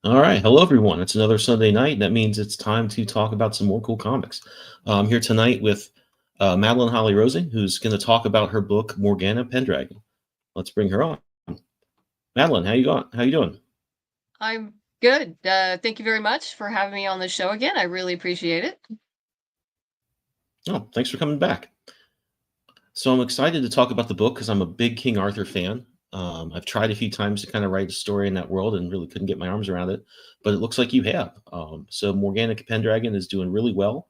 All right. Hello, everyone. It's another Sunday night. That means it's time to talk about some more cool comics. I'm here tonight with Madeline Holly Rosie, who's going to talk about her book Morgana Pendragon. Let's bring her on. Madeline, how you going? How you doing? I'm good. Thank you very much for having me on the show again. I really appreciate it. Oh, thanks for coming back. So I'm excited to talk about the book because I'm a big King Arthur fan. I've tried a few times to kind of write a story in that world and really couldn't get my arms around it, but it looks like you have. So Morgana Pendragon is doing really well.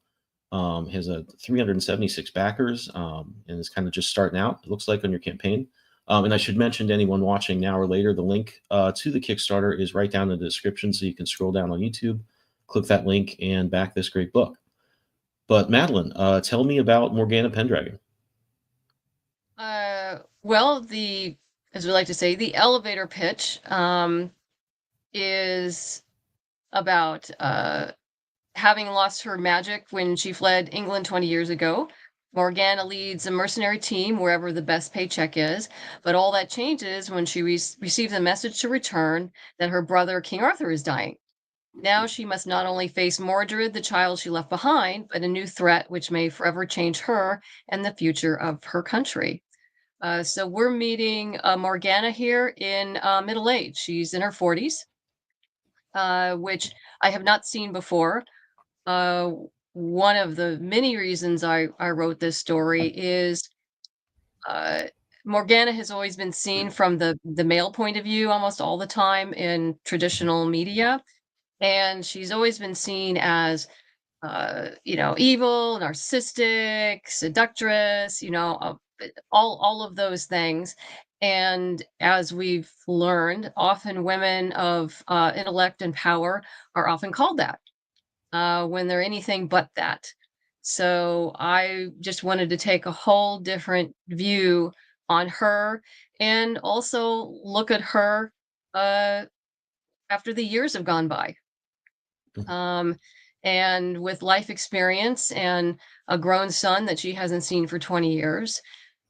Has a 376 backers and is kind of just starting out. It looks like on your campaign. And I should mention to anyone watching now or later, the link to the Kickstarter is right down in the description, so you can scroll down on YouTube, click that link, and back this great book. But Madeline, tell me about Morgana Pendragon. Well, as we like to say, the elevator pitch is about having lost her magic when she fled England 20 years ago. Morgana leads a mercenary team wherever the best paycheck is, but all that changes when she receives a message to return that her brother King Arthur is dying. Now she must not only face Mordred, the child she left behind, but a new threat which may forever change her and the future of her country. So we're meeting Morgana here in middle age. She's in her 40s, which I have not seen before. Uh, One of the many reasons I wrote this story is uh, Morgana has always been seen from the male point of view almost all the time in traditional media. And she's always been seen as evil, narcissistic, seductress, all of those things. And as we've learned, often women of intellect and power are often called that when they're anything but that. So I just wanted to take a whole different view on her and also look at her uh, after the years have gone by. Um, and with life experience and a grown son that she hasn't seen for 20 years,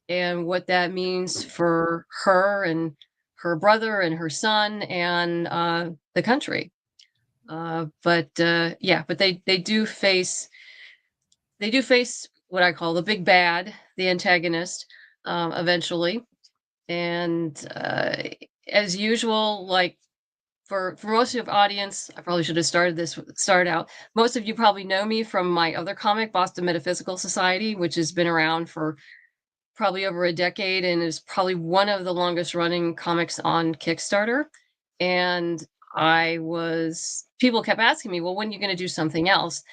and what that means for her and her brother and her son and the country. But they do face what I call the big bad, the antagonist, eventually. And as usual, like for most of your audience, I probably should have started out. Most of you probably know me from my other comic, Boston Metaphysical Society, which has been around for probably over a decade and is probably one of the longest running comics on Kickstarter. And people kept asking me, well, when are you going to do something else?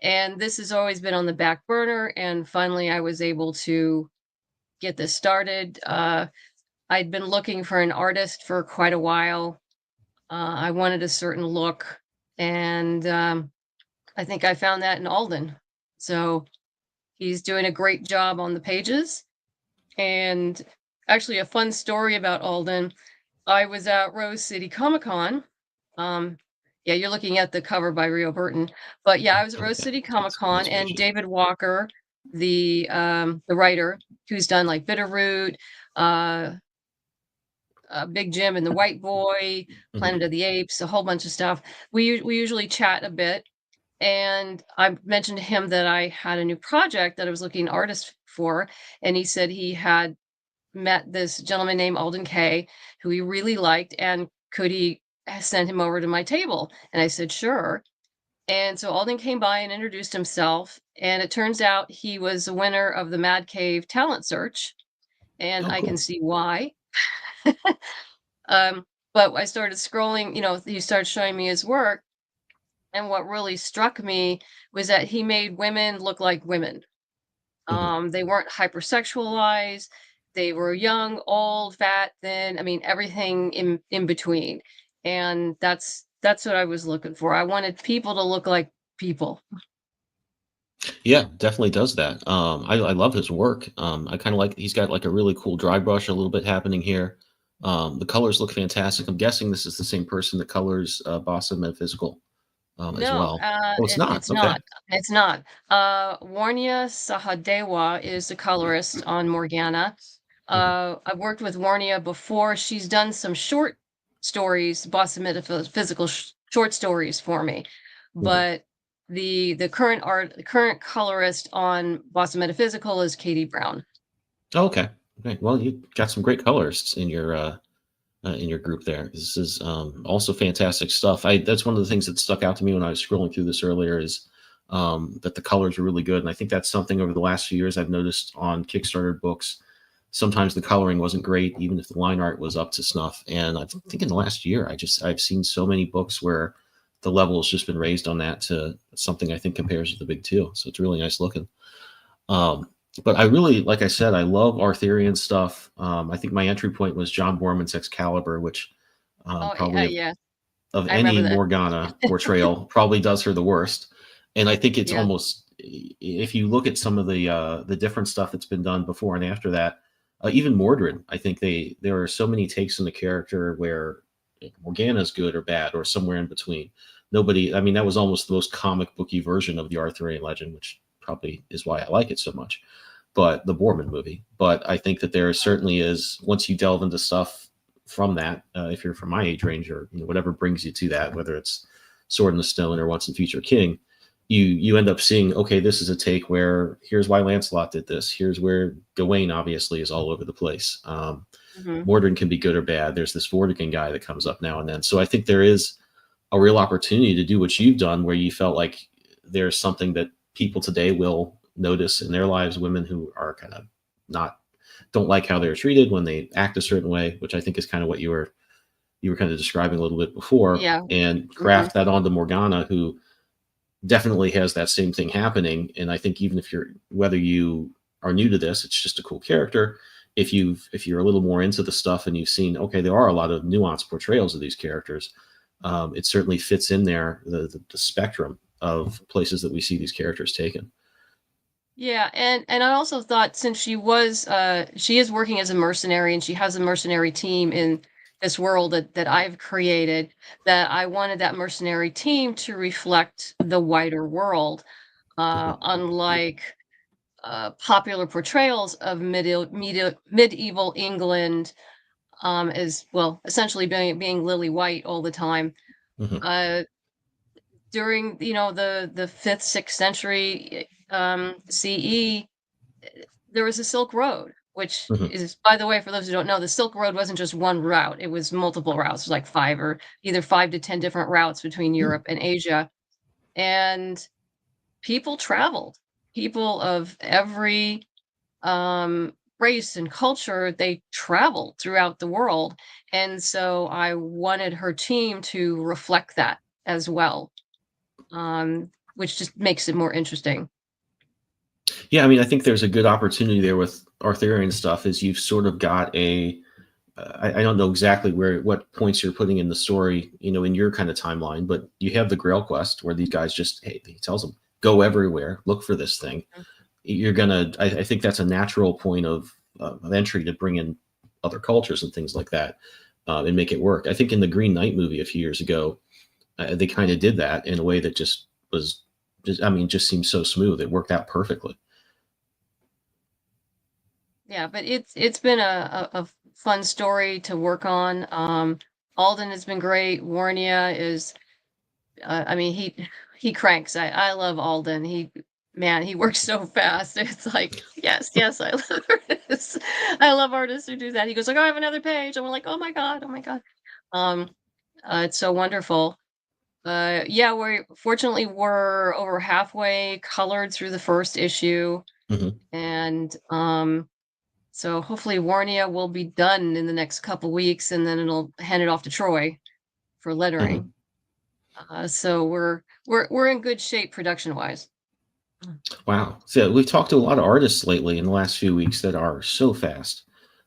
And this has always been on the back burner. And finally, I was able to get this started. I'd been looking for an artist for quite a while. I wanted a certain look, and I think I found that in Alden. So he's doing a great job on the pages. And actually, a fun story about Alden. I was at Rose City Comic Con. Um, yeah, you're looking at the cover by Rio Burton, but yeah, I was at Rose Yeah, City it's Comic some Con, nice and pages. David Walker, the writer who's done like Bitterroot, uh, Big Jim and the White Boy, Mhm. Planet of the Apes, a whole bunch of stuff. We usually chat a bit, and I mentioned to him that I had a new project that I was looking artist for, and he said he had met this gentleman named Alden Kay, who he really liked, and could he send him over to my table? And I said, sure. And so Alden came by and introduced himself, and it turns out he was a winner of the Mad Cave talent search, and Oh, I can cool. see why. But I started scrolling, he started showing me his work, and what really struck me was that he made women look like women. Mhm. They weren't hypersexualized. They were young, old, fat, thin. I mean, everything in between. And that's what I was looking for. I wanted people to look like people. Yeah, definitely does that. I love his work. I kind of like he's got like a really cool dry brush a little bit happening here. The colors look fantastic. I'm guessing this is the same person that colors Boston Metaphysical as No, well. Oh, it's not. it's Okay. not. It's not. Warnia Sahadewa is the colorist on Morgana. Mhm. I've worked with Warnia before. She's done some short stories, Boston Metaphysical short stories for me. Mhm. But the current colorist on Boston Metaphysical is Katie Brown. Oh, okay. Okay. Well, you got some great colorists in your group there. This is also fantastic stuff. I That's one of the things that stuck out to me when I was scrolling through this earlier is that the colors are really good, and I think that's something over the last few years I've noticed on Kickstarter books. Sometimes the coloring wasn't great, even if the line art was up to snuff. And I think in the last year, I've seen so many books where the level has just been raised on that to something I think compares to the big two. So it's really nice looking. But I really, like I said, I love Arthurian stuff. I think my entry point was John Borman's Excalibur, which Oh, probably yeah, of I remember any that. Morgana portrayal probably does her the worst. And I think it's Yeah. almost, if you look at some of the different stuff that's been done before and after that, even Mordred, I think there are so many takes in the character where Morgana's good or bad or somewhere in between. Nobody, I mean, that was almost the most comic booky version of the Arthurian legend, which probably is why I like it so much. But the Borman movie. But I think that there certainly is, once you delve into stuff from that, if you're from my age range or whatever brings you to that, whether it's Sword in the Stone or Once and Future King, you end up seeing, okay, this is a take where here's why Lancelot did this. Here's where Gawain obviously is all over the place. Mhm. Mordred can be good or bad. There's this Vortigern guy that comes up now and then. So I think there is a real opportunity to do what you've done, where you felt like there's something that people today will notice in their lives, women who are kind of not don't like how they're treated when they act a certain way, which I think is kind of what you were kind of describing a little bit before, Yeah. and Mhm. craft that onto Morgana, who definitely has that same thing happening. And I think even if you're whether you are new to this, it's just a cool character. If you're a little more into the stuff and you've seen, okay, there are a lot of nuanced portrayals of these characters, it certainly fits in there the spectrum of places that we see these characters taken. Yeah, and I also thought since she is working as a mercenary and she has a mercenary team in this world that I've created, that I wanted that mercenary team to reflect the wider world. Mhm, Unlike popular portrayals of medieval England, as well, essentially being lily white all the time. mhm, Uh, During the 5th, 6th century CE, there was a Silk Road, which mhm, is, by the way, for those who don't know, the Silk Road wasn't just one route, it was multiple routes, like 5 or either 5 to 10 different routes between mm. Europe and Asia, and people traveled. People of every, race and culture, they traveled throughout the world, and so I wanted her team to reflect that as well, which just makes it more interesting. Yeah, I mean, I think there's a good opportunity there with Arthurian stuff. Is you've sort of got I don't know exactly what points you're putting in the story, in your kind of timeline, but you have the Grail quest where these guys just, hey, he tells them go everywhere, look for this thing. I think that's a natural point of entry to bring in other cultures and things like that, and make it work. I think in the Green Knight movie a few years ago, they kind of did that in a way that just was just, I mean, just seemed so smooth. It worked out perfectly. Yeah, but it's been a fun story to work on. Alden has been great. Warnia is, I mean, he cranks. I love Alden. Man, he works so fast. It's like, yes, yes, I love artists. I love artists who do that. He goes like, oh, I have another page. And we're like, oh my God, oh my God. Um, it's so wonderful. Yeah, we're over halfway colored through the first issue, Hmm. and so hopefully Warnia will be done in the next couple weeks, and then it'll hand it off to Troy for Hmm. lettering. So we're in good shape production wise. Wow. So we've talked to a lot of artists lately in the last few weeks that are so fast.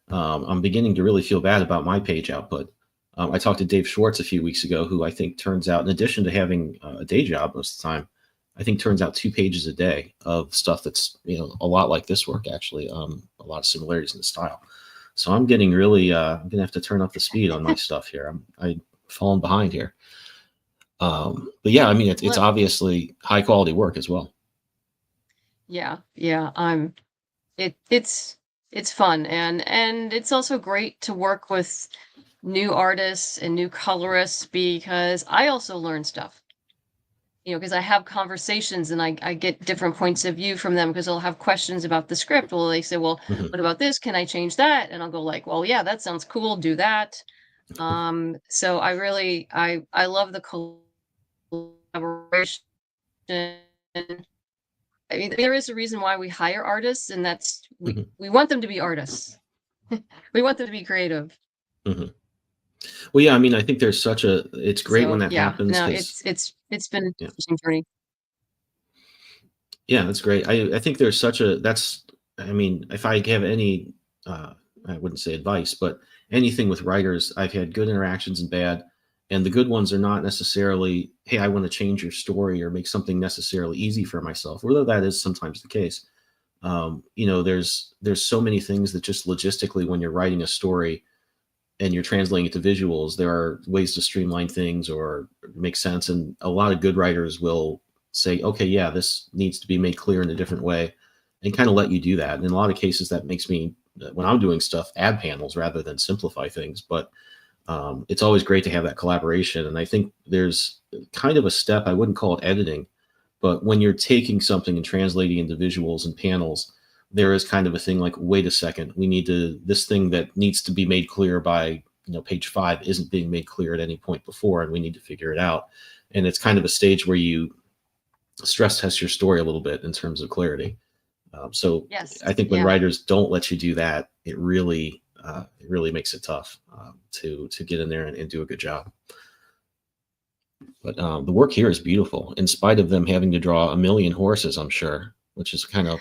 I'm beginning to really feel bad about my page output. I talked to Dave Schwartz a few weeks ago, who I think turns out, in addition to having a day job most of the time, I think turns out 2 pages a day of stuff that's a lot like this work actually, a lot of similarities in the style. So I'm getting really, I'm gonna have to turn up the speed on my stuff here. I'm falling behind here. But yeah, I mean it's Well, obviously high quality work as well. yeah, yeah. It's fun, and it's also great to work with. new artists and new colorists because I also learn stuff. Because I have conversations and I get different points of view from them because they'll have questions about the script. Well, they say, "Well, Mhm. what about this? Can I change that?" And I'll go like, "Well, yeah, that sounds cool. Do that." So I love the collaboration. I mean, there is a reason why we hire artists, and that's Mhm. we want them to be artists. We want them to be creative. Mhm. Well, yeah, I mean, I think there's such a it's great when So that yeah, happens no, because it's been an yeah. interesting journey. Yeah, that's great. I think there's such a that's I mean, if I have any I wouldn't say advice, but anything with writers, I've had good interactions and bad. And the good ones are not necessarily, hey, I want to change your story or make something necessarily easy for myself, although that is sometimes the case. There's so many things that just logistically when you're writing a story and you're translating it to visuals, there are ways to streamline things or make sense. And a lot of good writers will say, okay, yeah, this needs to be made clear in a different way and kind of let you do that. And in a lot of cases, that makes me, when I'm doing stuff, add panels rather than simplify things. But it's always great to have that collaboration. And I think there's kind of a step, I wouldn't call it editing, but when you're taking something and translating into visuals and panels, there is kind of a thing like, wait a second, we need to, this thing that needs to be made clear by, page 5 isn't being made clear at any point before, and we need to figure it out. And it's kind of a stage where you stress test your story a little bit in terms of clarity. So Yes, I think when yeah. writers don't let you do that, it really makes it tough to get in there and do a good job. But the work here is beautiful, in spite of them having to draw a million horses, I'm sure, which is kind of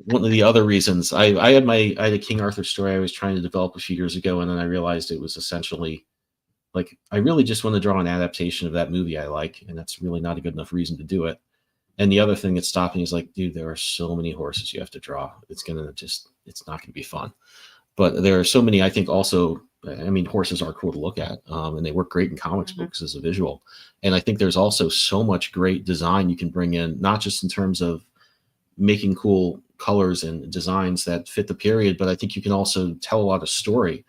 one of the other reasons. I had a King Arthur story I was trying to develop a few years ago, and then I realized it was essentially like I really just want to draw an adaptation of that movie I like, and that's really not a good enough reason to do it. And the other thing that stopped me is like, dude, there are so many horses you have to draw. It's not gonna be fun. But there are so many, I think also, I mean, horses are cool to look at, and they work great in comics Mhm. books as a visual. And I think there's also so much great design you can bring in, not just in terms of making cool colors and designs that fit the period, but I think you can also tell a lot of story.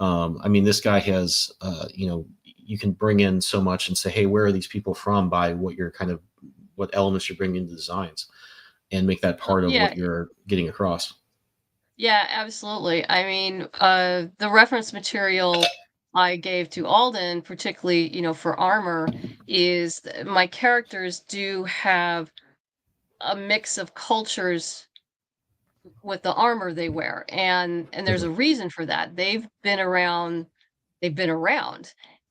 I mean, this guy has, you can bring in so much and say, hey, where are these people from by what elements you're bringing into designs and make that part of Yeah, what you're getting across. yeah, absolutely. I mean, the reference material I gave to Alden, particularly, for armor, is my characters do have a mix of cultures with the armor they wear, and there's Mhm, a reason for that. They've been around, and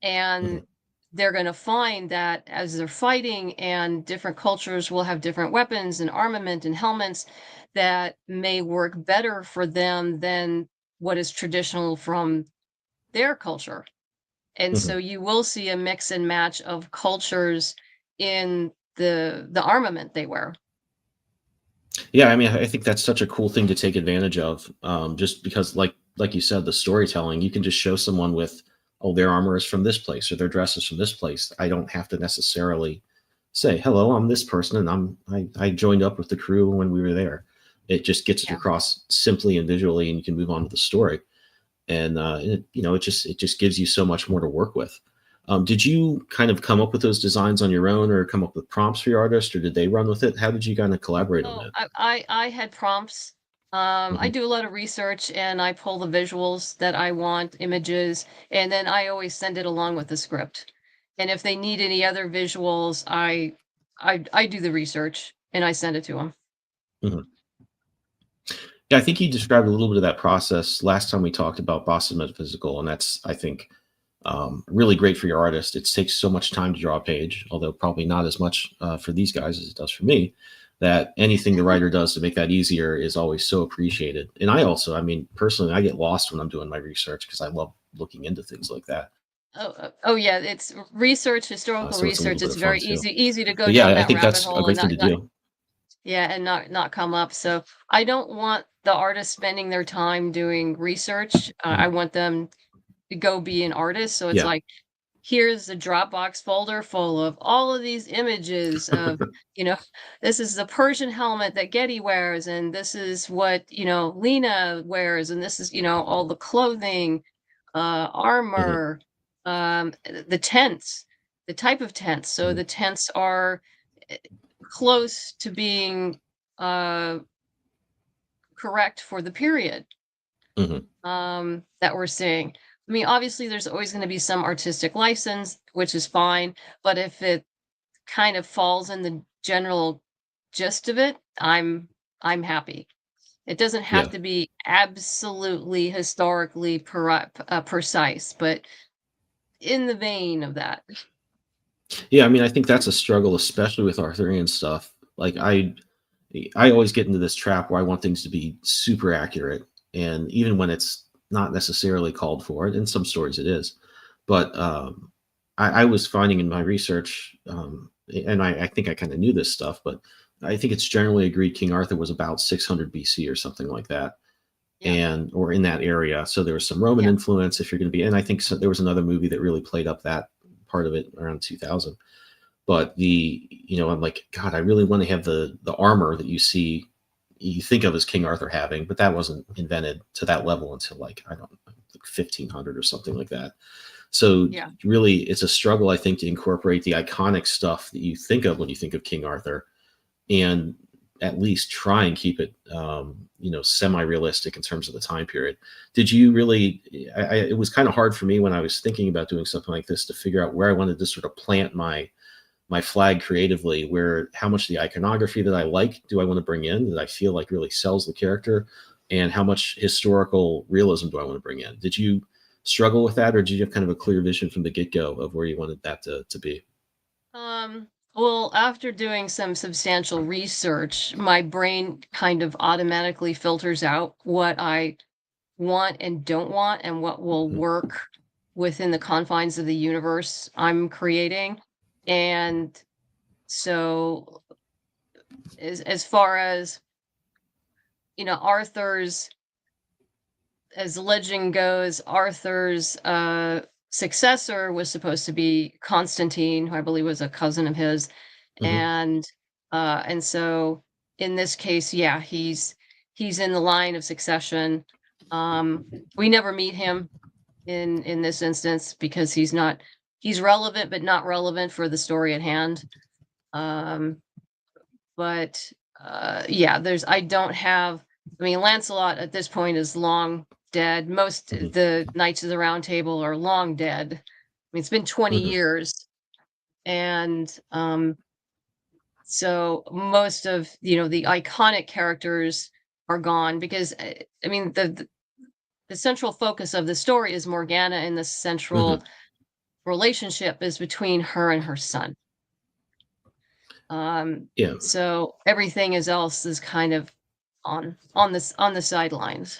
mhm, they're going to find that as they're fighting and different cultures will have different weapons and armament and helmets that may work better for them than what is traditional from their culture. And mhm. so you will see a mix and match of cultures in the armament they wear. Yeah, I mean, I think that's such a cool thing to take advantage of. Just because, like you said, the storytelling, you can just show someone with, oh, their armor is from this place or their dress is from this place. I don't have to necessarily say, hello, I'm this person, and I joined up with the crew when we were there. It just gets it Yeah. across simply and visually, and you can move on to the story. And it just gives you so much more to work with. Did you kind of come up with those designs on your own, or come up with prompts for your artist, or did they run with it? How did you kind of collaborate on Oh, that? I had prompts. I Hmm. do a lot of research and I pull the visuals that I want, images, and then I always send it along with the script. And if they need any other visuals, I do the research and I send it to them. Hmm. Yeah, I think you described a little bit of that process last time we talked about Boston Metaphysical, and that's, I think, really great for your artist. It takes so much time to draw a page, although probably not as much for these guys as it does for me. That anything the writer does to make that easier is always so appreciated. And I also, I mean, personally, I get lost when I'm doing my research because I love looking into things like that. Oh yeah, it's research, historical So it's a little research. bit It's of fun very too. easy to go But yeah, down I that think rabbit that's a hole and great thing to not do. yeah, and not come up. So I don't want the artist spending their time doing research. I Mhm. want them to go be an artist. So it's Yeah. like, here's a Dropbox folder full of all of these images of, you know, this is the Persian helmet that Getty wears, and this is what, Lena wears, and this is, all the clothing. Mhm. armor, the tents, the type of tents. So Mhm. the tents are eh, close to being uh, correct for the period Mhm. that we're seeing. I mean, obviously, there's always going to be some artistic license, which is fine. But if it kind of falls in the general gist of it, I'm happy. It doesn't have Yeah. to be absolutely historically precise, but in the vein of that. Yeah, I mean, I think that's a struggle, especially with Arthurian stuff. Like I always get into this trap where I want things to be super accurate, and even when it's not necessarily called for, in some stories it is. But I was finding in my research, and I think I kind of knew this stuff, but I think it's generally agreed King Arthur was about 600 BC or something like that, Yeah, and or in that area. So there was some Roman yeah. influence, if you're going to be, and I think so, there was another movie that really played up that part of it around 2000. But I'm like, God, I really want to have the armor that you think of as King Arthur having, but that wasn't invented to that level until like I don't know, like 1500 or something like that. So Yeah. really, it's a struggle, I think, to incorporate the iconic stuff that you think of when you think of King Arthur, and at least try and keep it, semi-realistic in terms of the time period. Did you really? It was kind of hard for me when I was thinking about doing something like this to figure out where I wanted to sort of plant my flag creatively, where how much the iconography that I like do I want to bring in that I feel like really sells the character, and how much historical realism do I want to bring in. Did you struggle with that, or did you have kind of a clear vision from the get-go of where you wanted that to be? Well, after doing some substantial research, my brain kind of automatically filters out what I want and don't want and what will Mhm. work within the confines of the universe I'm creating. And so as far as, Arthur's as legend goes, Arthur's successor was supposed to be Constantine, who I believe was a cousin of his, Mhm. and so in this case, yeah, he's in the line of succession. Um, we never meet him in this instance because he's relevant but not relevant for the story at hand. Um, but yeah, there's I don't have. I mean, Lancelot at this point is long dead. Most Mhm. the Knights of the Round Table are long dead. I mean, it's been 20 Mhm. years, and so most of the iconic characters are gone because I mean the central focus of the story is Morgana, and the central Mhm. relationship is between her and her son. Um, Yeah. so everything is else is kind of on the sidelines.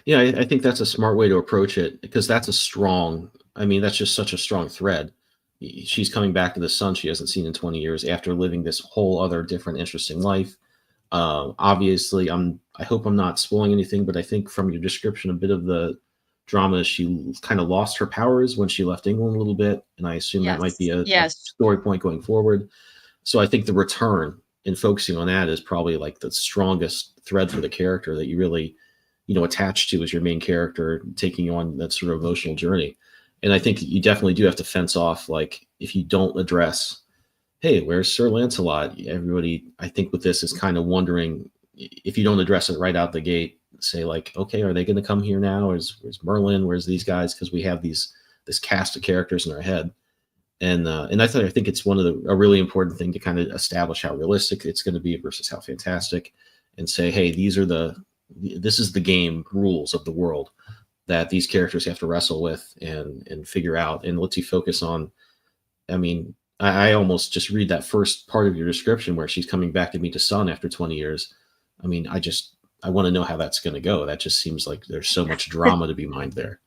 Yeah, I think that's a smart way to approach it, because that's a strong. I mean, that's just such a strong thread. She's coming back to the son she hasn't seen in 20 years after living this whole other different interesting life. Obviously, I hope I'm not spoiling anything, but I think from your description, a bit of the drama is she kind of lost her powers when she left England a little bit, and I assume that might be Yes, a yes. story point going forward. So I think the return and focusing on that is probably like the strongest thread for the character that you really, attach to as your main character, taking you on that sort of emotional journey. And I think you definitely do have to fence off, like, if you don't address, hey, where's Sir Lancelot? Everybody, I think, with this is kind of wondering, if you don't address it right out the gate, say like, okay, are they going to come here now? Where's Merlin? Where's these guys? Because we have this cast of characters in our head, and I think it's one of a really important thing to kind of establish how realistic it's going to be versus how fantastic, and say, hey, this is the game rules of the world that these characters have to wrestle with and figure out, and lets you focus on. I mean, I almost just read that first part of your description where she's coming back to meet the son after 20 years. I mean, I want to know how that's going to go. That just seems like there's so much drama to be mined there.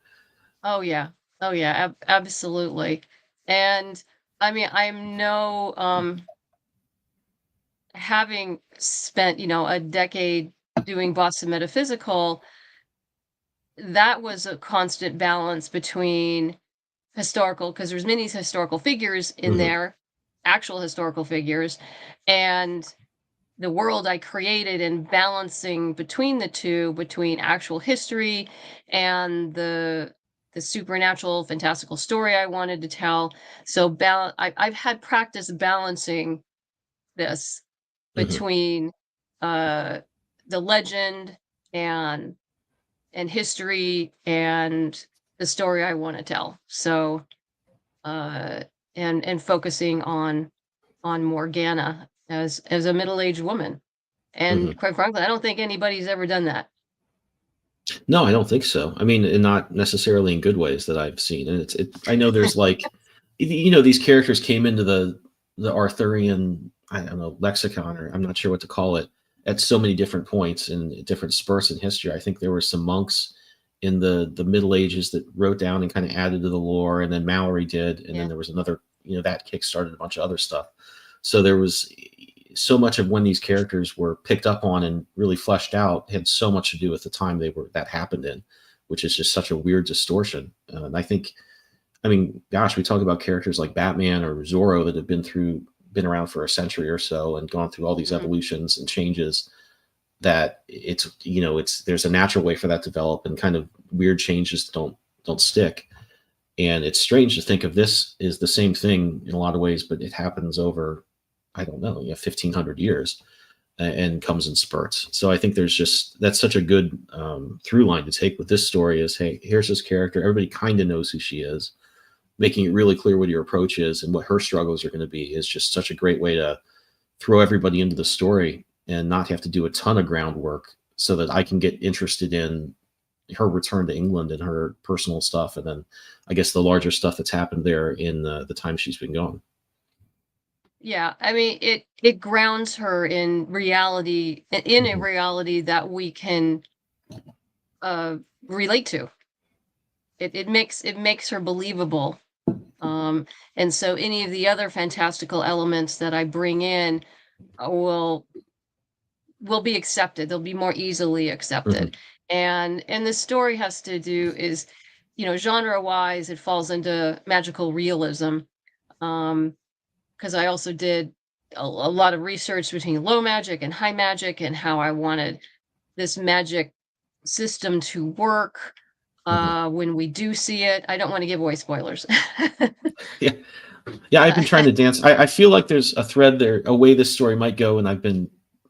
Oh yeah. Oh yeah, absolutely. And I mean, I'm no having spent, a decade doing Boston Metaphysical, that was a constant balance between historical, because there's many historical figures in Hmm. there, actual historical figures, and the world I created, and balancing between the two, between actual history and the the supernatural, fantastical story I wanted to tell. So I've had practice balancing this Hmm. between uh, the legend and history and the story I want to tell. So uh, and focusing on Morgana as a middle-aged woman. Hmm. And quite frankly, I don't think anybody's ever done that. No, I don't think so. I mean, and not necessarily in good ways that I've seen. And I know there's like, these characters came into the Arthurian, I don't know, lexicon, or I'm not sure what to call it, at so many different points in different spurts in history. I think there were some monks in the Middle Ages that wrote down and kind of added to the lore, and then Mallory did, and then Yeah. there was another, that kickstarted a bunch of other stuff. So there was so much of when these characters were picked up on and really fleshed out had so much to do with the time that happened in, which is just such a weird distortion. And I think, I mean, gosh, we talk about characters like Batman or Zorro that have been around for a century or so and gone through all these Mhm. evolutions and changes, that there's a natural way for that to develop, and kind of weird changes don't stick. And it's strange to think of this as the same thing in a lot of ways, but it happens over, I don't know, 1,500 years, and comes in spurts. So I think that's such a good through line to take with this story is, hey, here's this character. Everybody kind of knows who she is. Making it really clear what your approach is and what her struggles are going to be is just such a great way to throw everybody into the story and not have to do a ton of groundwork, so that I can get interested in her return to England and her personal stuff, and then I guess the larger stuff that's happened there in the time she's been gone. Yeah, I mean, it grounds her in reality, in a Hmm. reality that we can uh, relate to. It makes her believable. Um, and so any of the other fantastical elements that I bring in will be accepted. They'll be more easily accepted. Hmm. And the story has to do is, genre wise, it falls into magical realism. Because I also did a lot of research between low magic and high magic and how I wanted this magic system to work Hmm. when we do see it. I don't want to give away spoilers. Yeah, yeah. I've been trying to dance. I feel like there's a thread there, a way this story might go, and I kind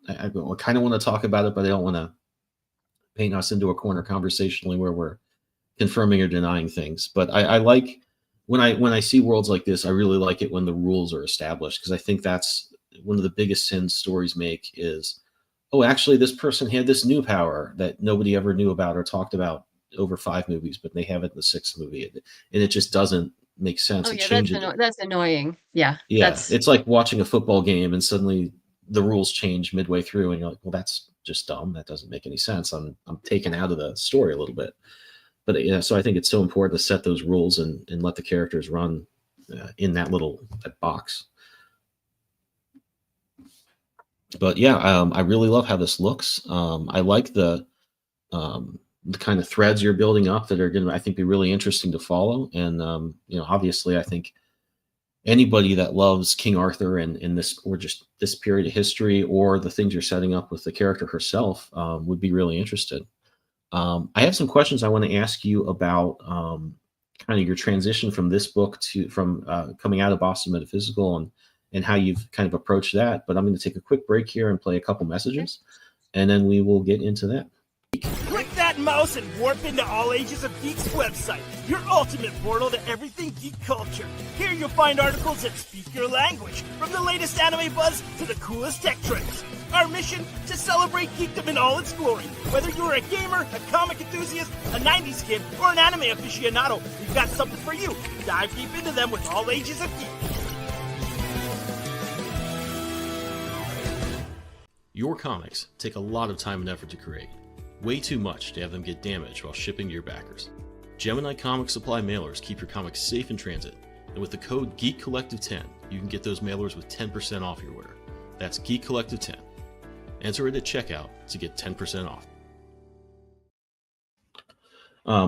of want to talk about it, but I don't want to paint us into a corner conversationally where we're confirming or denying things. But I like when I see worlds like this, I really like it when the rules are established, because I think that's one of the biggest sins stories make is, oh, actually this person had this new power that nobody ever knew about or talked about over 5 movies, but they have it in the sixth movie, and it just doesn't make Oh sense. It yeah, changes it. that's annoying. Yeah, Yeah, that's it's like watching a football game and suddenly the rules change midway through, and you're like, well, that's just dumb. That doesn't make any sense. I'm taken out of the story a little bit. But yeah, so I think it's so important to set those rules and let the characters run in that box. But yeah, I really love how this looks. I like the kind of threads you're building up that are going to, I think, be really interesting to follow. And obviously, I think anybody that loves King Arthur and in this, or just this period of history, or the things you're setting up with the character herself, would be really interested. I have some questions I want to ask you about kind of your transition from this book to from coming out of Boston Metaphysical, and how you've kind of approached that. But I'm going to take a quick break here and play a couple okay. messages, and then we will get into that. Click that mouse and warp into All Ages of Geek's website, your ultimate portal to everything geek culture. Here you'll find articles that speak your language, from the latest anime buzz to the coolest tech trends. Our mission? To celebrate geekdom in all its glory. Whether you're a gamer, a comic enthusiast, a 90s kid, or an anime aficionado, we've got something for you. Dive deep into them with All Ages of Geek. Your comics take a lot of time and effort to create. Way too much to have them get damaged while shipping to your backers. Gemini Comic Supply mailers keep your comics safe in transit, and with the code GeekCollective10, you can get those mailers with 10% off your order. That's GeekCollective10. Enter it at checkout to get 10% off.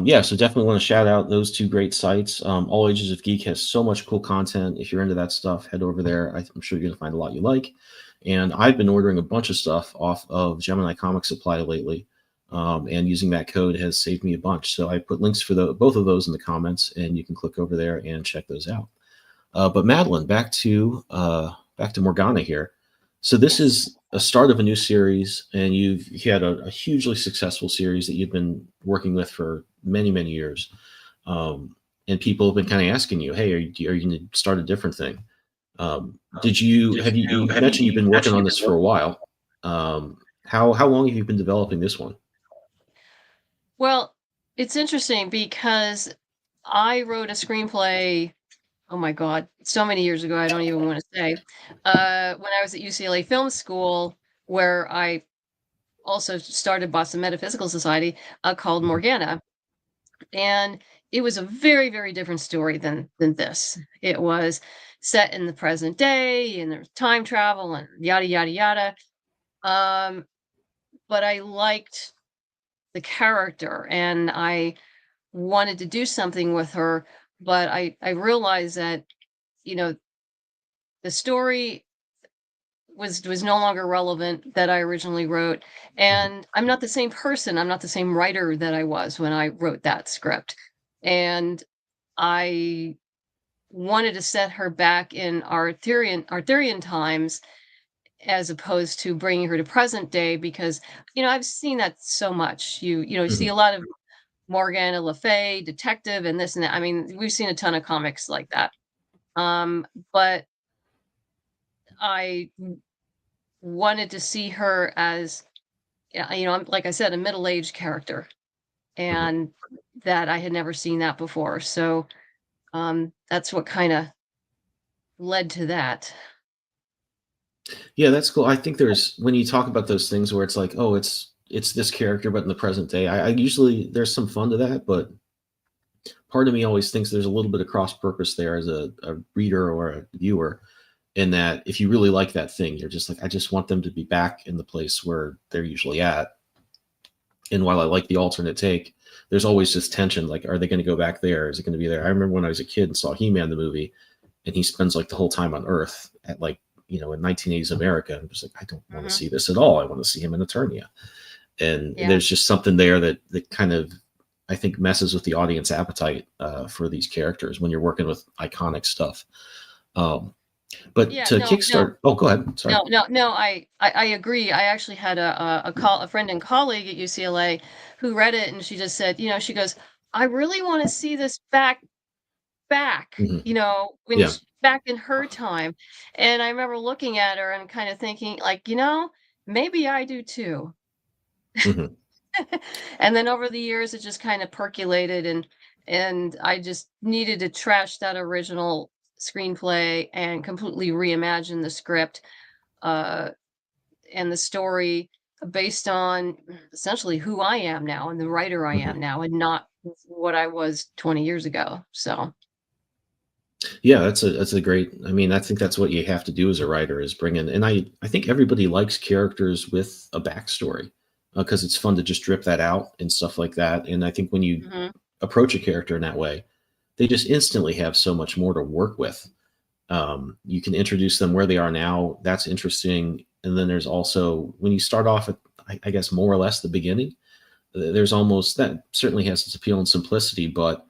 Yeah, so definitely want to shout out those two great sites. All Ages of Geek has so much cool content. If you're into that stuff, head over there. I'm sure you're going to find a lot you like. And I've been ordering a bunch of stuff off of Gemini Comic Supply lately. and using that code has saved me a bunch. So I put links for both of those in the comments, and you can click over there and check those out. But Madeleine, back to Morgana here. So this is a start of a new series, and you had a hugely successful series that you've been working with for many, many years. And people have been kind of asking you, "Hey, are you going to start a different thing?" Did you have you mentioned you've been working on this for a while? How long have you been developing this one? Well, it's interesting because I wrote a screenplay, oh my god, so many years ago, I don't even wanna say, when I was at UCLA Film School, where I also started Boston Metaphysical Society, called Mhm. Morgana, and it was a very, very different story than this. It was set in the present day, and there's time travel and yada, yada, yada, um, but I liked the character, and I wanted to do something with her, but I realized that, you know, the story was no longer relevant that I originally wrote, Mhm. and I'm not the same person, I'm not the same writer that I was when I wrote that script, and I wanted to set her back in Arthurian times as opposed to bringing her to present day because, I've seen that so much. You see a Mhm. lot of Morgana Le Fay, detective, and this and that. I mean, we've seen a ton of comics like that. But I wanted to see her as, yeah, like I said, a middle-aged character, Mhm. and that I had never seen that before. So that's what kind of led to that. Yeah, that's cool. I think there's when you talk about those things where it's like, oh, it's this character, but in the present day. I usually there's some fun to that, but part of me always thinks there's a little bit of cross purpose there as a reader or a viewer. In that, if you really like that thing, you're just like, I just want them to be back in the place where they're usually at. And while I like the alternate take, there's always this tension. Like, are they going to go back there? Is it going to be there? I remember when I was a kid and saw He-Man the movie, and he spends like the whole time on Earth at like in 1980s America. I'm just like, I don't want to Hmm. see this at all. I want to see him in Eternia. And Yeah. there's just something there that kind of I think messes with the audience appetite for these characters when you're working with iconic stuff. Um, but Yeah. to No. No. kickstart, oh, go ahead. Sorry. No. No. No. I agree. I actually had a friend and colleague at UCLA who read it, and she just said, she goes, I really want to see this back, Hmm. when Yeah. sh back in her time, and I remember looking at her and kinda thinking, like, maybe I do too. Hmm. And then over the years, it just kinda percolated, and I just needed to trash that original screenplay and completely reimagine the script, uh, and the story based on essentially who I am now and the writer I Hmm. am now and not what I was 20 years ago, so Yeah, that's a great. I mean, I think that's what you have to do as a writer is bring in. And I think everybody likes characters with a backstory because it's fun to just drip that out and stuff like that. And I think when you mhm, approach a character in that way, they just instantly have so much more to work with. You can introduce them where they are now. That's interesting. And then there's also when you start off at, I guess, more or less the beginning. There's almost that certainly has its appeal and simplicity, but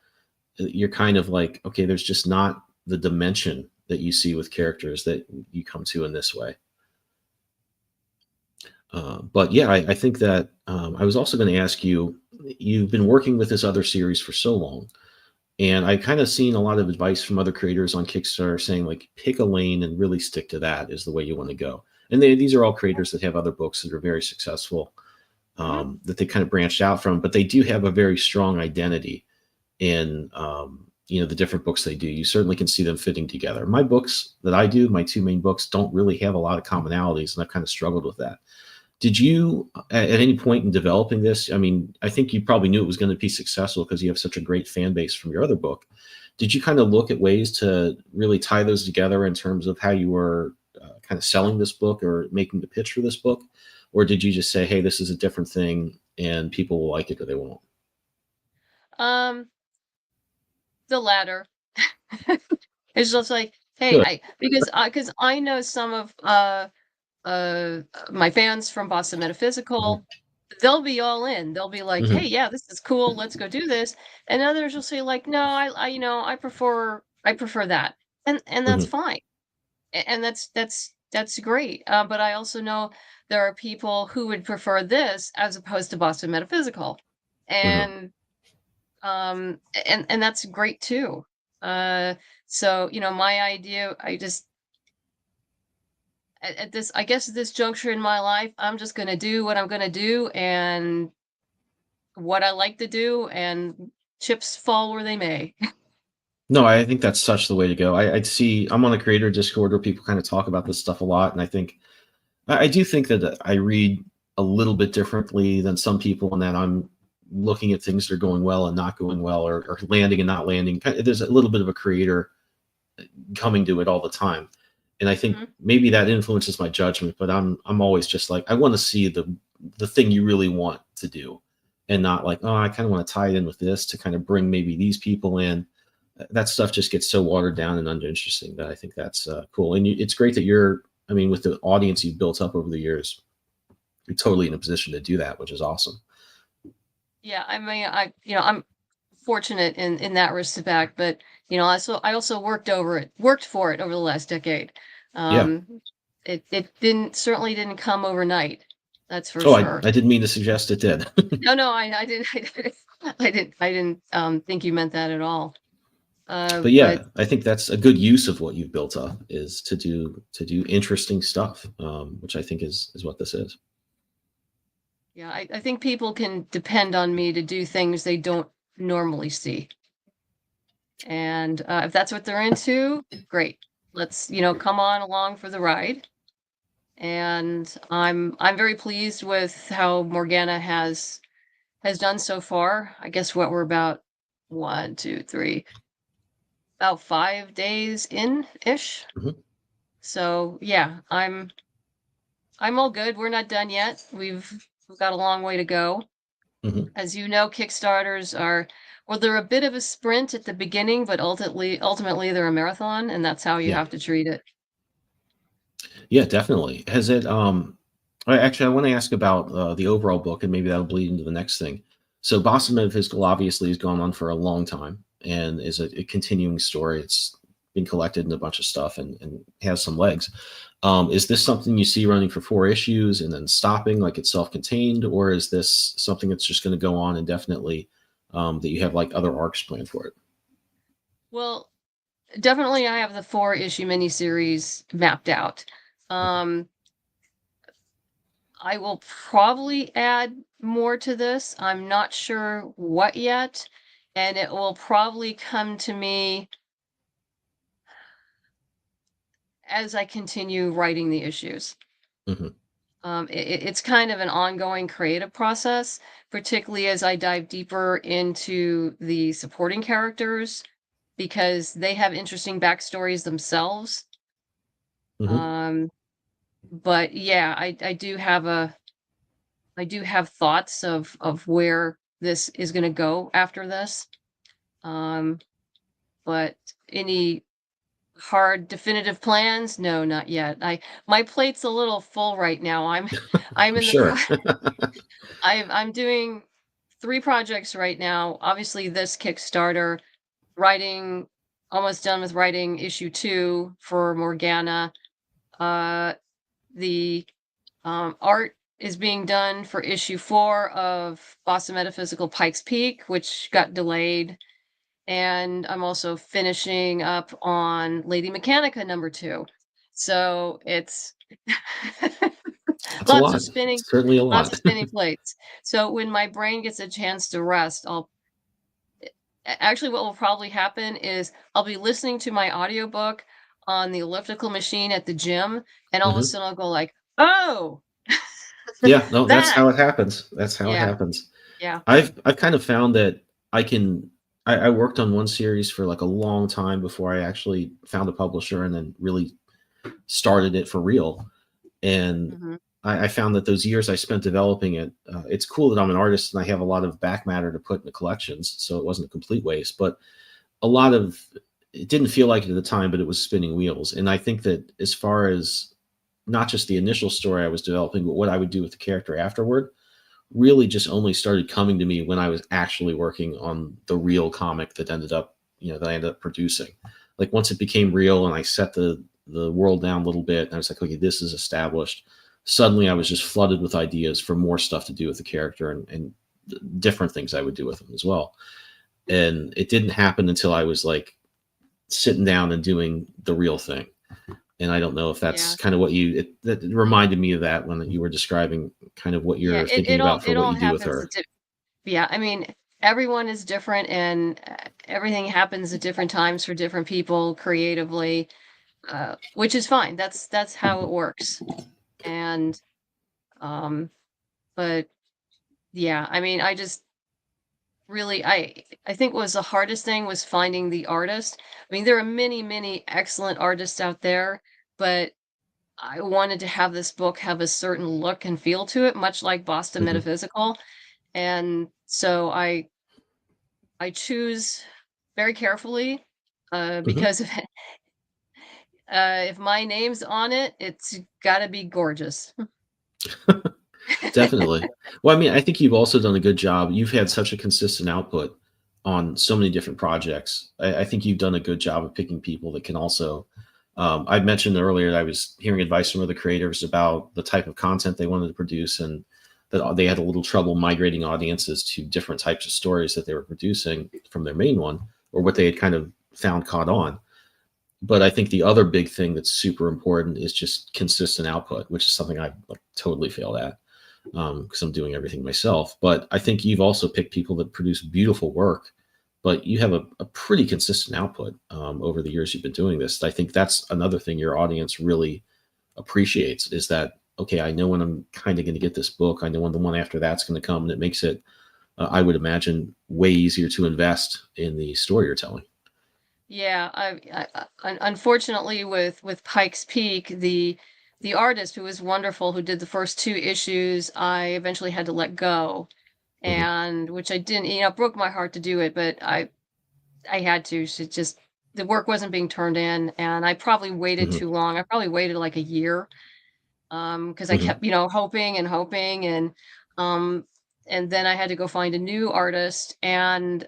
you're kind of like, okay, there's just not the dimension that you see with characters that you come to in this way. But yeah, I think that I was also going to ask you. You've been working with this other series for so long, and I kind of seen a lot of advice from other creators on Kickstarter saying like pick a lane and really stick to that is the way you want to go. And these are all creators that have other books that are very successful mhm. that they kind of branched out from, but they do have a very strong identity in the different books they do. You certainly can see them fitting together. My books that I do, my two main books, don't really have a lot of commonalities, and I've kind of struggled with that. Did you, at any point in developing this? I mean, I think you probably knew it was going to be successful because you have such a great fan base from your other book. Did you kind of look at ways to really tie those together in terms of how you were kind of selling this book or making the pitch for this book? Or did you just say, hey, this is a different thing and people will like it or they won't? Um, the latter. It's just like, hey, Good. I because I know some of, my fans from Boston Mhm. Metaphysical, they'll be all in. They'll be like, Hmm. "Hey, yeah, this is cool. Let's go do this." And others will say like, "No, I prefer that." And that's Hmm. fine. And that's great. But I also know there are people who would prefer this as opposed to Boston Metaphysical. Hmm. And and that's great too. Uh so, my idea, at this, I guess at this juncture in my life, I'm just going to do what I'm going to do and what I like to do, and chips fall where they may. No, I think that's such the way to go. I see. I'm on a creator Discord where people kind of talk about this stuff a lot, and I think I do think that I read a little bit differently than some people, in that I'm looking at things that are going well and not going well, or landing and not landing. There's a little bit of a creator coming to it all the time, and I think Mhm. maybe that influences my judgment. But I'm always just like, I want to see the thing you really want to do, and not like, oh, I kind of want to tie it in with this to kind of bring maybe these people in. That stuff just gets so watered down and uninteresting that I think that's cool. And it's great that you're, I mean, with the audience you've built up over the years, you're totally in a position to do that, which is awesome. Yeah, I mean, I'm fortunate in that respect, but I also worked for it over the last decade. Yeah. Um, it certainly didn't come overnight. That's for Oh, I, sure. I didn't mean to suggest it did. No, no, I didn't, I didn't think you meant that at all. But But yeah, I think that's a good use of what you've built up, is to do interesting stuff, which I think is what this is. yeah, I think people can depend on me to do things they don't normally see. And if that's what they're into, great. Let's, come on along for the ride. And I'm very pleased with how Morgana has done so far. I guess what we're about one, two, three, about 5 days in ish. Mhm. So yeah, I'm all good. We're not done yet. We've got a long way to go. Mhm. As you know, Kickstarters are, well, they're a bit of a sprint at the beginning, but ultimately they're a marathon, and that's how you Yeah. have to treat it. Yeah, definitely. Has it? Actually, I want to ask about the overall book, and maybe that'll bleed into the next thing. So, Boston Metaphysical obviously has gone on for a long time and is a continuing story. It's been collected in a bunch of stuff and has some legs. Is this something you see running for 4 issues and then stopping, like it's self-contained, or is this something that's just going to go on indefinitely? That you have like other arcs planned for it? Well, definitely I have the 4-issue miniseries mapped out. Okay. Um, I will probably add more to this. I'm not sure what yet, and it will probably come to me as I continue writing the issues. Hmm. It's kind of an ongoing creative process, particularly as I dive deeper into the supporting characters because they have interesting backstories themselves. Hmm. Um, but yeah, I do have thoughts of where this is going to go after this. Um, but any hard definitive plans? No, not yet. My plate's a little full right now. I'm I'm in the sure. I'm doing 3 projects right now. Obviously, this Kickstarter, writing almost done with writing issue 2 for Morgana. Uh, the art is being done for issue 4 of Boston Metaphysical Pikes Peak, which got delayed. And I'm also finishing up on Lady Mechanica #2. So it's That's a lots of lot. spinning, It's certainly a lots of lot. spinning plates. So when my brain gets a chance to rest, actually what will probably happen is I'll be listening to my audiobook on the elliptical machine at the gym, and all of a Hmm. sudden I'll go like, "Oh, Yeah, no, that's that." how it happens. That's how it Yeah, happens. yeah. I've kind of found that I can. I worked on one series for like a long time before I actually found a publisher and then really started it for real. And Mhm. I found that those years I spent developing it, it's cool that I'm an artist and I have a lot of back matter to put in the collections, so it wasn't a complete waste. But a lot of it didn't feel like it at the time, but it was spinning wheels. And I think that as far as not just the initial story I was developing, but what I would do with the character afterward, really just only started coming to me when I was actually working on the real comic that ended up, that I ended up producing. Like once it became real and I set the world down a little bit, and I was like, okay, this is established. Suddenly, I was just flooded with ideas for more stuff to do with the character and different things I would do with them as well. And it didn't happen until I was like sitting down and doing the real thing. And I don't know if that's Yeah. kind of what that reminded me of that when you were describing kind of what Yeah, you're thinking about for it what all you do with happens her. yeah, I mean, everyone is different and everything happens at different times for different people creatively, which is fine. That's how it works. And um but yeah, I mean, I just really I think what was the hardest thing was finding the artist. I mean, there are many, many excellent artists out there, but I wanted to have this book have a certain look and feel to it, much like Boston Hmm. Metaphysical. And so I choose very carefully, Hmm. because if my name's on it, it's gotta be gorgeous. Definitely. Well, I mean, I think you've also done a good job. You've had such a consistent output on so many different projects. I think you've done a good job of picking people that can also. I mentioned earlier that I was hearing advice from other creators about the type of content they wanted to produce, and that they had a little trouble migrating audiences to different types of stories that they were producing from their main one, or what they had kind of found caught on. But I think the other big thing that's super important is just consistent output, which is something I like totally failed at because I'm doing everything myself. But I think you've also picked people that produce beautiful work, but you have a pretty consistent output over the years you've been doing this. I think that's another thing your audience really appreciates is that, okay, I know when I'm kind of going to get this book. I know when the one after that's going to come, and it makes it, I would imagine, way easier to invest in the story you're telling. Yeah, unfortunately with Pikes Peak, the artist who was wonderful, who did the first 2 issues, I eventually had to let go, Hmm. and which I didn't, it broke my heart to do it, but I had to. She just the work wasn't being turned in, and I probably waited Hmm. too long. I probably waited like a year, because I Hmm. kept, hoping and hoping, um, and then I had to go find a new artist, and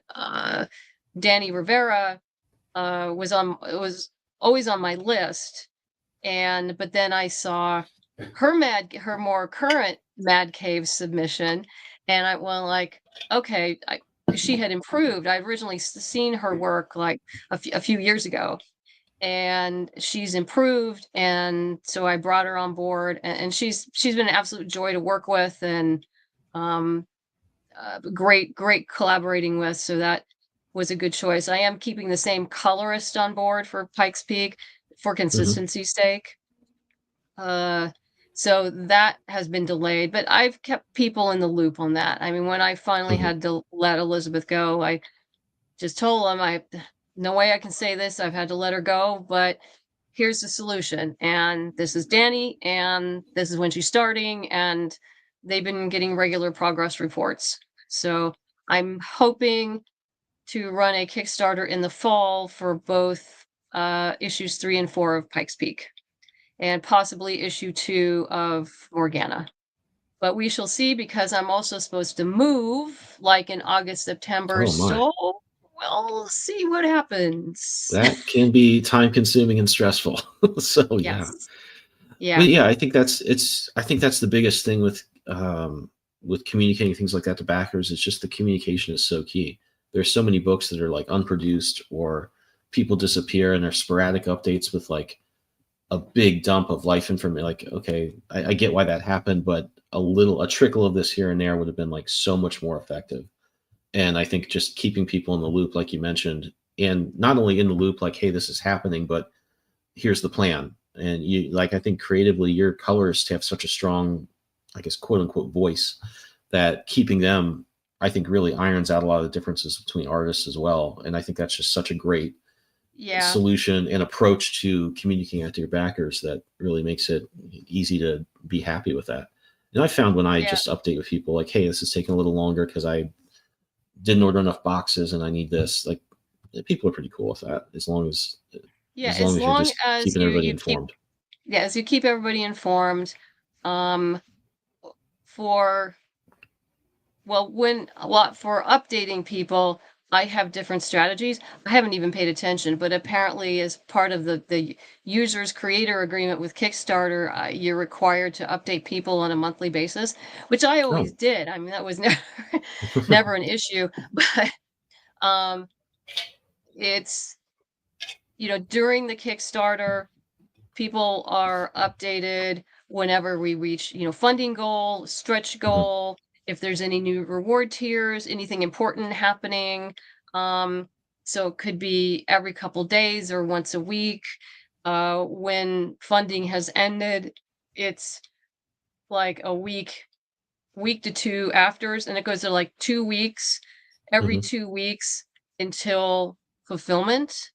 Danny Rivera was always on my list, and but then I saw her more current Mad Cave submission, and I well, like, okay, she had improved. I'd originally seen her work like a few years ago, and she's improved, and so I brought her on board, and she's been an absolute joy to work with, and um, great collaborating with. So that was a good choice. I am keeping the same colorist on board for Pikes Peak for Hmm. consistency's sake. Uh, so that has been delayed, but I've kept people in the loop on that. I mean, when I finally Hmm. had to let Elizabeth go, I just told them, no way I can say this. I've had to let her go, but here's the solution. And this is Danny, and this is when she's starting, and they've been getting regular progress reports. So I'm hoping to run a Kickstarter in the fall for both issues 3 and 4 of Pikes Peak, and possibly issue 2 of Morgana. But we shall see, because I'm also supposed to move like in August, September. Oh my. So we'll see what happens. That can be time consuming and stressful. So yeah. Yes. Yeah. But yeah, I think that's the biggest thing with communicating things like that to backers. It's just the communication is so key. There's so many books that are like unproduced, or people disappear and there's sporadic updates with like a big dump of life information. Like, okay, I get why that happened, but a trickle of this here and there would have been like so much more effective. And I think just keeping people in the loop, like you mentioned, and not only in the loop, like, hey, this is happening, but here's the plan. And you, like, I think creatively your colorists have such a strong, I guess, quote unquote voice, that keeping them, I think, really irons out a lot of the differences between artists as well. And I think that's just such a great Yeah. solution and approach to communicating out to your backers that really makes it easy to be happy with that. And I found when I Yeah. just update with people like, hey, this is taking a little longer because I didn't order enough boxes and I need this, like, people are pretty cool with that Yeah. as As long as you're long just as keeping everybody you keep informed. as you keep everybody informed, um, for well, for updating people, I have different strategies. I haven't even paid attention, but apparently as part of the user's creator agreement with Kickstarter, you're required to update people on a monthly basis, which I always Oh. did. I mean, that was never an issue, but um, it's, during the Kickstarter, people are updated whenever we reach, funding goal, stretch Mhm. goal, if there's any new reward tiers, anything important happening. Um, so it could be every couple days or once a week. When funding has ended, it's like a week to two afters, and it goes to like 2 weeks, every Mhm. 2 weeks until fulfillment.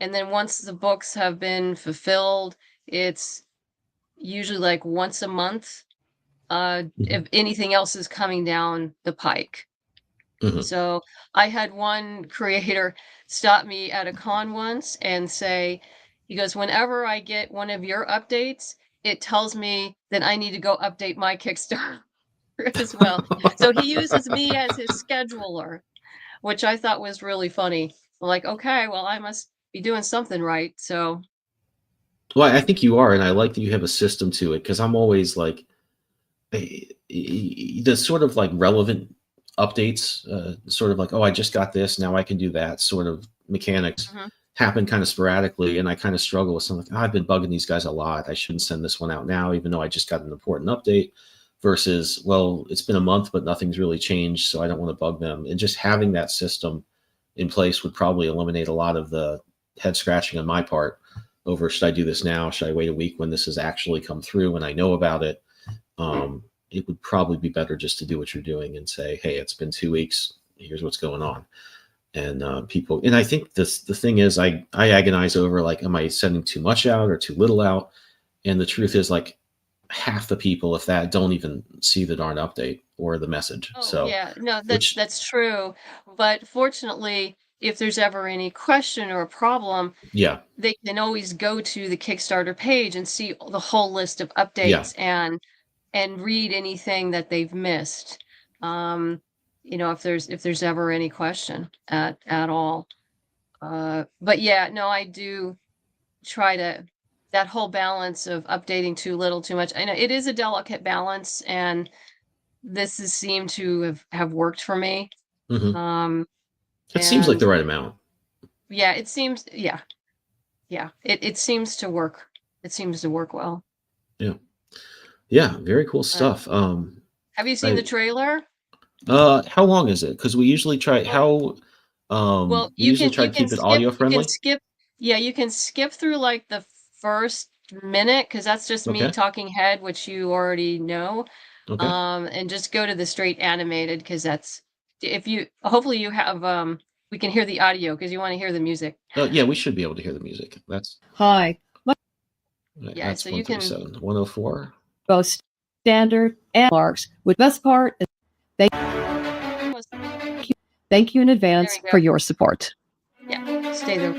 And then once the books have been fulfilled, it's usually like once a month, Mhm. if anything else is coming down the pike. Mhm. So I had one creator stop me at a con once and say, he goes, whenever I get one of your updates, it tells me that I need to go update my Kickstarter as well. So he uses me as his scheduler, which I thought was really funny. I'm like, okay, well, I must be doing something right. So, Well, I think you are, and I like that you have a system to it because I'm always like the sort of like relevant updates, sort of like, oh, I just got this, now I can do that sort of mechanics mhm. happen kind of sporadically. And I kind of struggle with something like, oh, I've been bugging these guys a lot. I shouldn't send this one out now, even though I just got an important update versus, well, it's been a month, but nothing's really changed. So I don't want to bug them. And just having that system in place would probably eliminate a lot of the head scratching on my part over, should I do this now? Should I wait a week when this has actually come through and I know about it? It would probably be better just to do what you're doing and say, hey, it's been 2 weeks. Here's what's going on. And people, and I think the thing is, I agonize over like, am I sending too much out or too little out? And the truth is, like, half the people, if that, don't even see the darn update or the message. Oh, So, yeah. No, that's which, that's true. But fortunately, if there's ever any question or a problem, yeah, they can always go to the Kickstarter page and see the whole list of yeah, updates and read anything that they've missed. Um, if there's ever any question at all. But yeah, no, I do try to, that whole balance of updating too little, too much. I know it is a delicate balance, and this has seemed to have worked for me. hmm Um, it seems like and the right amount. yeah, it seems, yeah, it seems to work. It seems to work well. Yeah, yeah, very cool Uh, stuff. have you seen the I trailer? how long is it? Because we usually try Well, how well, we usually try to keep it audio you can friendly. skip, yeah, you can skip through like the first minute because that's just me Okay, talking head, which you already know. okay. And just go to the straight animated because that's, if you, hopefully you have, we can hear the audio because you want to hear the music. Yeah, we should be able to hear the music. Hi, Yeah, That's so you can, 137, 104. both standard and marks. With best part, thank thank you in there advance you for go. your support. Yeah, stay there.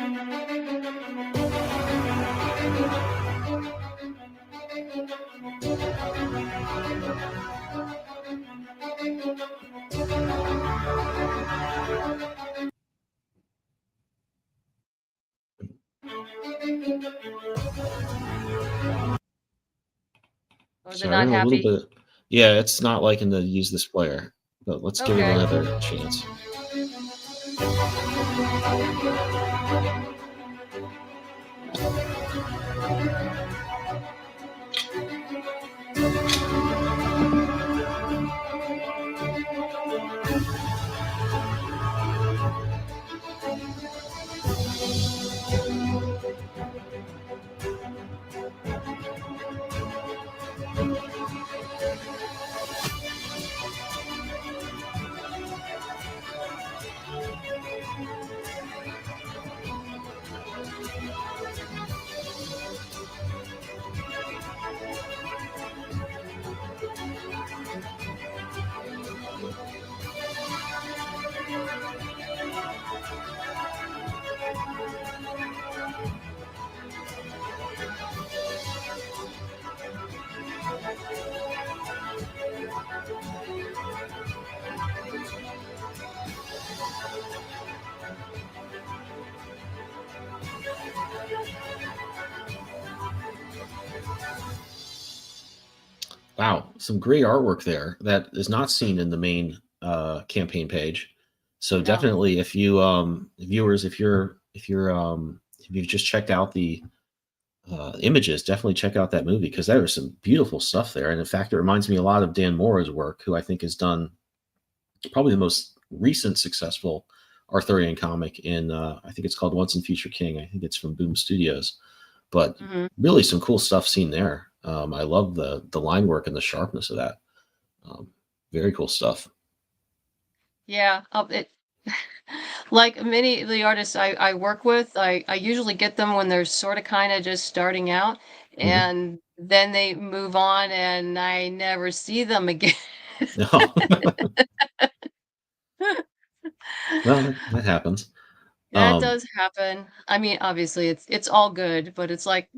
Was it Sorry, not I'm a little happy? bit. Yeah, it's not liking to use this player, but let's give it Okay. another chance. Wow, some great artwork there that is not seen in the main campaign page. So No. definitely, if you viewers, if you've just checked out the images, definitely check out that movie because there was some beautiful stuff there. And in fact, it reminds me a lot of Dan Mora's work, who I think has done probably the most recent successful Arthurian comic in I think it's called Once and Future King. I think it's from Boom Studios, but Mhm. really some cool stuff seen there. I love the line work and the sharpness of that. Um, Very cool stuff. Yeah, it like many of the artists I work with, I usually get them when they're sorta kinda just starting out, Mhm. and then they move on, and I never see them again. No, well, that happens. That Um, does happen. I mean, obviously, it's all good, but it's like,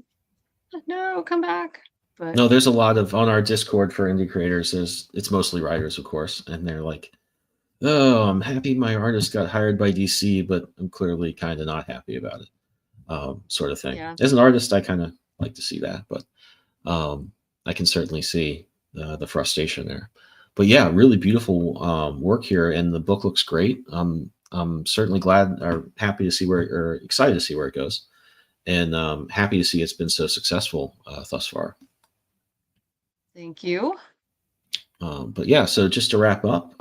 "No, come back." But no, there's a lot of on our Discord for indie creators. It's mostly writers, of course, and they're like, "Oh, I'm happy my artist got hired by DC, but I'm clearly kind of not happy about it." Sort of thing. yeah. As an artist, I kind of like to see that, but I can certainly see the frustration there. But yeah, really beautiful work here, and the book looks great. I'm certainly glad or happy to see where, or excited to see where it goes, and happy to see it's been so successful thus far. Thank you. But yeah, so just to wrap up,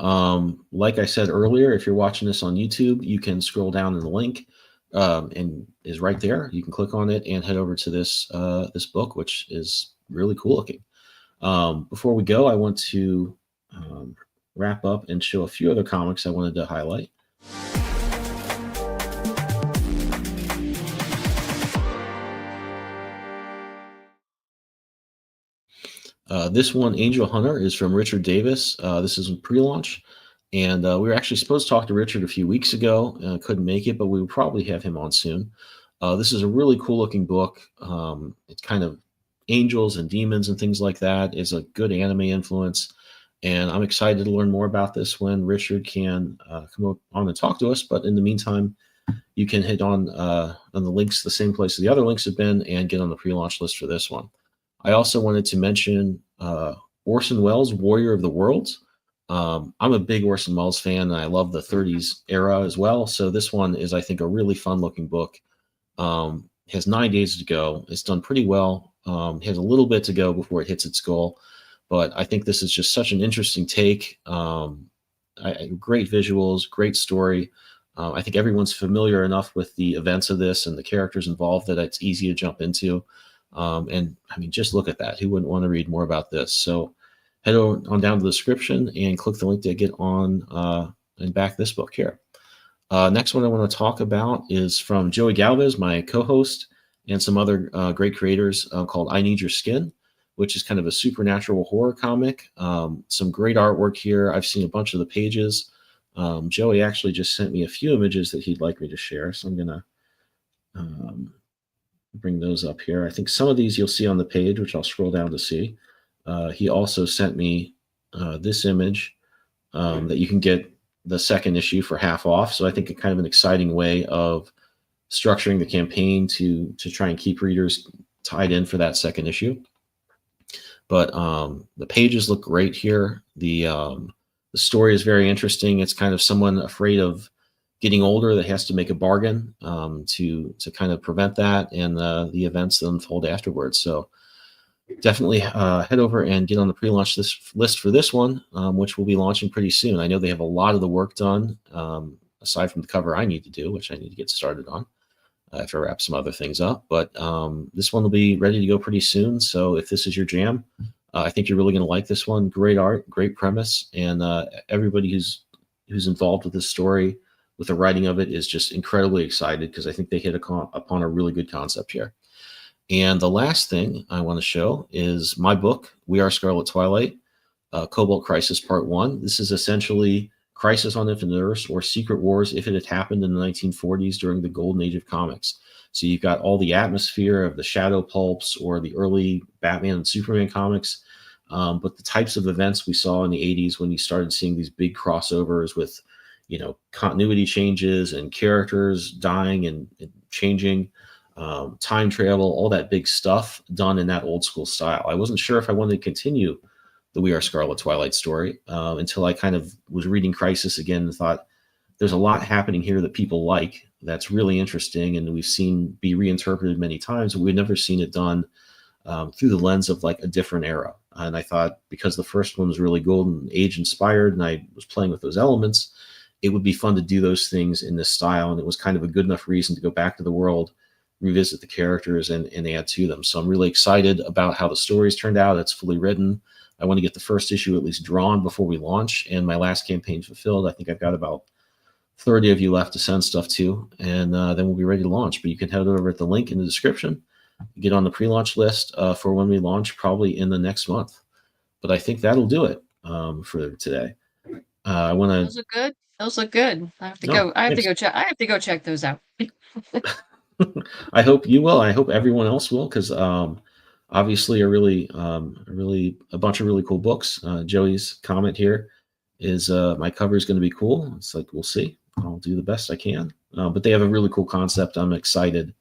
like I said earlier, if you're watching this on YouTube, you can scroll down in the link, and is right there. You can click on it and head over to this book, which is really cool looking. Before we go, I want to um, wrap up and show a few other comics I wanted to highlight. This one, Angel Hunter, is from Richard Davis. This is in pre-launch, and we were actually supposed to talk to Richard a few weeks ago. Couldn't make it, but we will probably have him on soon. This is a really cool-looking book. It's kind of angels and demons and things like that. It's a good anime influence, and I'm excited to learn more about this when Richard can come on and talk to us. But in the meantime, you can hit on the links, the same place the other links have been, and get on the pre-launch list for this one. I also wanted to mention Orson Welles' Warrior of the Worlds. I'm a big Orson Welles fan, and I love the 30s era as well. So this one is, I think, a really fun-looking book. Has 9 days to go. It's done pretty well. Has a little bit to go before it hits its goal, but I think this is just such an interesting take. Great visuals, great story. I think everyone's familiar enough with the events of this and the characters involved that it's easy to jump into. And I mean, just look at that. Who wouldn't want to read more about this? So head on down to the description and click the link to get on and back this book here. Next one I want to talk about is from Joey Galvez, my co-host, and some other great creators called I Need Your Skin, which is kind of a supernatural horror comic. Some great artwork here. I've seen a bunch of the pages. Joey actually just sent me a few images that he'd like me to share, so I'm going to bring those up here. I think some of these you'll see on the page, which I'll scroll down to see. He also sent me this image that you can get the second issue for half off. So I think kind of an exciting way of structuring the campaign to try and keep readers tied in for that second issue. But the pages look great here. The story is very interesting. It's kind of someone afraid of getting older that has to make a bargain to kind of prevent that and the events that unfold afterwards. So definitely head over and get on the pre-launch list for this one, which will be launching pretty soon. I know they have a lot of the work done aside from the cover I need to do, which I need to get started on after I wrap some other things up. But this one will be ready to go pretty soon. So if this is your jam, I think you're really going to like this one. Great art, great premise, and everybody who's involved with this story, with the writing of it, is just incredibly excited because I think they hit upon a really good concept here. And the last thing I want to show is my book, We Are Scarlet Twilight, Cobalt Crisis Part 1. This is essentially Crisis on Infinite Earths, or Secret Wars if it had happened in the 1940s during the golden age of comics. So you've got all the atmosphere of the shadow pulps or the early Batman and Superman comics, but the types of events we saw in the 80s when you started seeing these big crossovers with, continuity changes and characters dying and changing, time travel, all that big stuff done in that old school style. I wasn't sure if I wanted to continue the We Are Scarlet Twilight story until I kind of was reading Crisis again and thought, there's a lot happening here that people like that's really interesting, and we've seen be reinterpreted many times, but we've never seen it done through the lens of like a different era. And I thought, because the first one was really Golden Age inspired and I was playing with those elements, it would be fun to do those things in this style. And it was kind of a good enough reason to go back to the world, revisit the characters, and add to them. So I'm really excited about how the story's turned out. It's fully written. I want to get the first issue at least drawn before we launch, and my last campaign fulfilled. I think I've got about 30 of you left to send stuff to, and then we'll be ready to launch. But you can head over at the link in the description, get on the pre-launch list for when we launch, probably in the next month. But I think that'll do it for today. I want to. Those look good. Those look good. I have to No, go. I have thanks. to go check. I have to go check those out. I hope you will. I hope everyone else will, because obviously a bunch of really cool books. Joey's comment here is my cover is going to be cool. It's like, we'll see. I'll do the best I can. But they have a really cool concept. I'm excited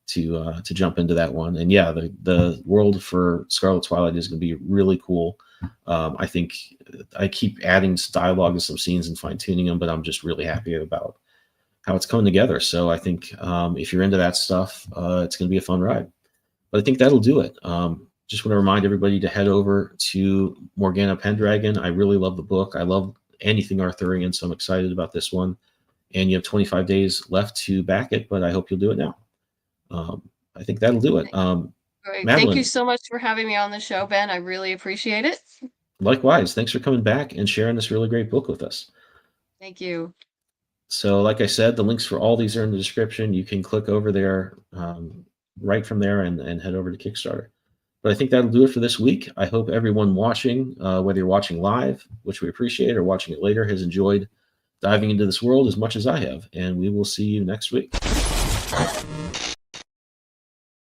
to jump into that one. And yeah, the world for Scarlet Twilight is going to be really cool. I think I keep adding dialogue to some scenes and fine tuning them, but I'm just really happy about how it's coming together. So I think if you're into that stuff, it's going to be a fun ride. But I think that'll do it. Just want to remind everybody to head over to Morgana Pendragon. I really love the book. I love anything Arthurian, so I'm excited about this one. And you have 25 days left to back it, but I hope you'll do it now. I think that'll do it. Great. Madeleine, Thank you so much for having me on the show, Ben. I really appreciate it. likewise, thanks for coming back and sharing this really great book with us. Thank you. So like I said, the links for all these are in the description. You can click over there right from there and head over to Kickstarter. But I think that'll do it for this week. I hope everyone watching, whether you're watching live, which we appreciate, or watching it later, has enjoyed diving into this world as much as I have. And we will see you next week.